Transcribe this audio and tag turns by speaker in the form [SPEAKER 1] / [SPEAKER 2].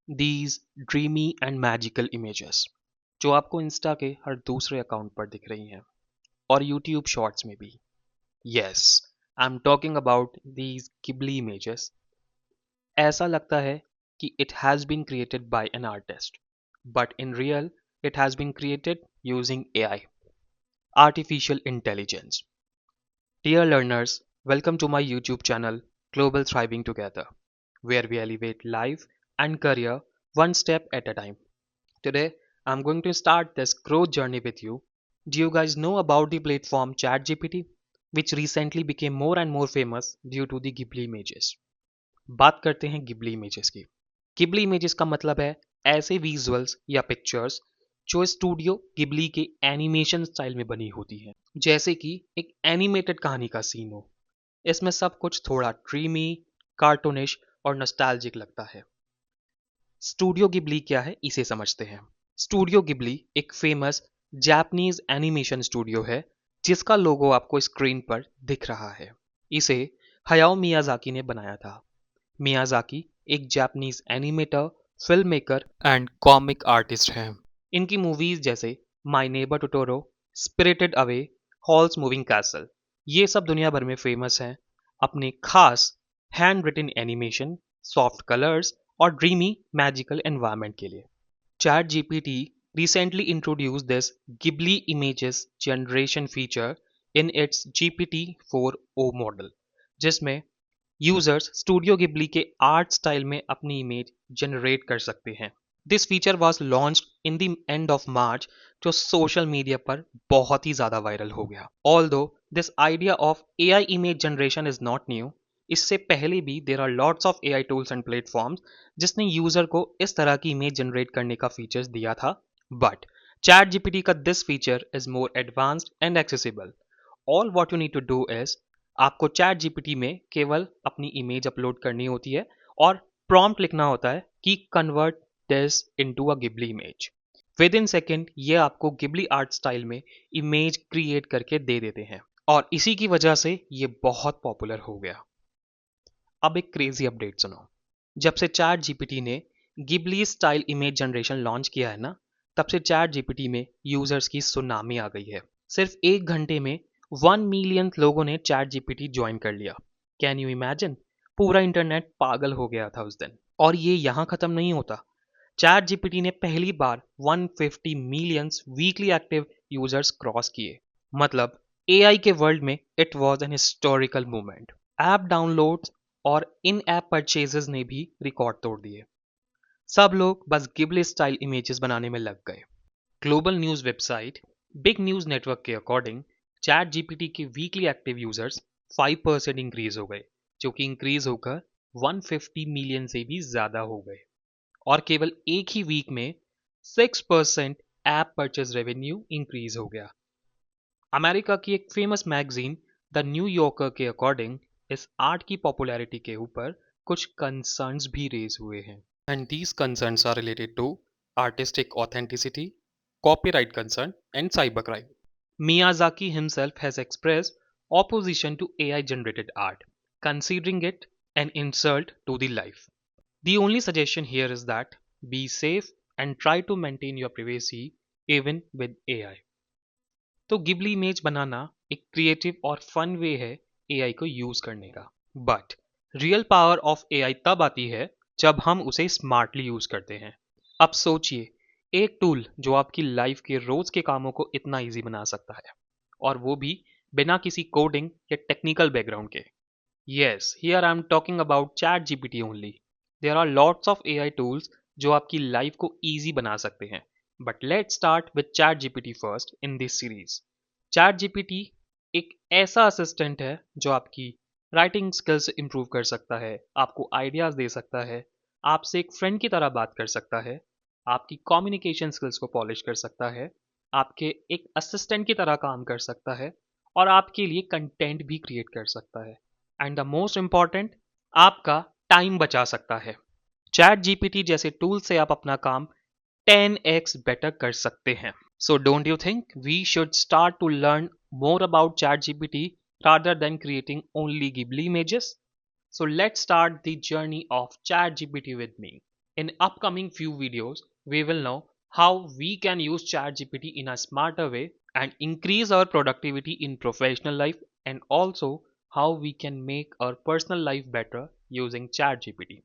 [SPEAKER 1] these dreamy and magical images जो आपको Insta के हर दूसरे अकाउंट पर दिख रही हैं और यूट्यूब शॉर्ट्स में भी। Yes, I am talking about these Ghibli images. ऐसा लगता है कि it has been created by an artist, but in real it has been created using AI, artificial intelligence. Dear learners, welcome to my YouTube channel Global Thriving Together, where we elevate life and career one step at a time. Today, I'm going to start this growth journey with you. Do you guys know about the platform ChatGPT, which recently became more and more famous due to the Ghibli images? बात करते हैं Ghibli images की। Ghibli images का मतलब है ऐसे visuals या pictures जो स्टूडियो गिबली के एनिमेशन स्टाइल में बनी होती है, जैसे कि एक एनिमेटेड कहानी का सीन हो। इसमें सब कुछ थोड़ा ड्रीमी, कार्टूनिश और नॉस्टैल्जिक लगता है। स्टूडियो गिबली क्या है, इसे समझते हैं। स्टूडियो गिबली एक फेमस जापानीज एनिमेशन स्टूडियो है जिसका लोगो आपको स्क्रीन पर दिख रहा है। इसे हयाओ मियाजाकी ने बनाया था। मियाजाकी एक Japanese animator, film maker and comic artist हैं। इनकी मूवीज जैसे my neighbour Totoro, spirited away, Howl's moving castle, ये सब दुनिया भर में फेमस हैं अपने खास hand written animation, soft colours और ड्रीमी मैजिकल एनवायरनमेंट के लिए। ChatGPT recently introduced this Ghibli Images Generation feature in its GPT-4o model, जिसमें यूजर्स स्टूडियो गिबली के आर्ट स्टाइल में अपनी इमेज जनरेट कर सकते हैं। This feature was launch in the end of March, जो सोशल मीडिया पर बहुत ही ज्यादा वायरल हो गया। Although this idea of AI image generation is not new, इससे पहले भी there are lots of AI tools and platforms जिसने यूजर को इस तरह की इमेज जनरेट करने का फीचर्स दिया था, बट चैट जीपीटी का this feature is more advanced and accessible. All what you need to do is, आपको चैट जीपीटी में केवल अपनी इमेज अपलोड करनी होती है और प्रॉम्प्ट लिखना होता है कि convert this into a Ghibli image. With in second ये आपको गिबली आर्ट स्टाइल में इमेज क्रिएट करके दे देते हैं और इसी की वजह से ये बहुत पॉपुलर हो गया। अब एक क्रेजी अपडेट सुनो। जब से चैट जीपीटी ने Ghibli style image generation launch किया है ना, तब से चैट जीपीटी में यूजर्स की सुनामी आ गई है। सिर्फ एक घंटे में 1 मिलियन लोगों ने चैट जीपीटी ज्वाइन कर लिया। Can you imagine? पूरा इंटरनेट पागल हो गया था उस दिन। और ये यहाँ खत्म नहीं होता। चैट जीपीटी ने पहली बार 150 millions weekly active users cross किए। मतलब एआई के वर्ल्ड में it was an historical movement. App downloads और इन ऐप परचेजेस ने भी रिकॉर्ड तोड़ दिए। सब लोग बस गिबली स्टाइल इमेजेस बनाने में लग गए। Global news website big news network के अकॉर्डिंग चैट जीपीटी के वीकली एक्टिव यूजर्स 5% इंक्रीज हो गए, जो कि इंक्रीज होकर 150 मिलियन से भी ज्यादा हो गए। और केवल एक ही वीक में 6% ऐप परचेज रेवेन्यू इंक्रीज हो गया। अमेरिका की एक famous magazine the New Yorker के अकॉर्डिंग इस आर्ट की पॉपुलैरिटी के ऊपर कुछ कंसर्न्स भी रेज हुए हैं। And these concerns are related to artistic authenticity, copyright concern, and cybercrime. Miyazaki himself has expressed opposition to AI generated art, considering it an insult to the life. The only suggestion here is that be safe and try to maintain your privacy even with AI. तो Ghibli image बनाना एक creative और fun way है AI को use करने का, but real power of AI तब आती है जब हम उसे स्मार्टली यूज करते हैं। अब सोचिए, एक टूल जो आपकी लाइफ के रोज के कामों को इतना इजी बना सकता है, और वो भी बिना किसी कोडिंग या टेक्निकल बैकग्राउंड के। Yes, here I am talking about ChatGPT only. There are lots of AI tools जो आपकी लाइफ को इजी बना सकते हैं, but let's start with ChatGPT first in this series. ChatGPT एक ऐसा assistant है जो आपकी राइटिंग स्किल्स इंप्रूव कर सकता है, आपको आइडियाज दे सकता है, आपसे एक फ्रेंड की तरह बात कर सकता है, आपकी कम्युनिकेशन स्किल्स को पॉलिश कर सकता है, आपके एक असिस्टेंट की तरह काम कर सकता है और आपके लिए कंटेंट भी क्रिएट कर सकता है। एंड द मोस्ट इंपॉर्टेंट, आपका टाइम बचा सकता है। चैट जीपीटी जैसे टूल से आप अपना काम 10x बेटर कर सकते हैं। So don't you think we should start to learn more about ChatGPT rather than creating only Ghibli images? So let's start the journey of ChatGPT with me. In upcoming few videos, we will know how we can use ChatGPT in a smarter way and increase our productivity in professional life, and also how we can make our personal life better using ChatGPT.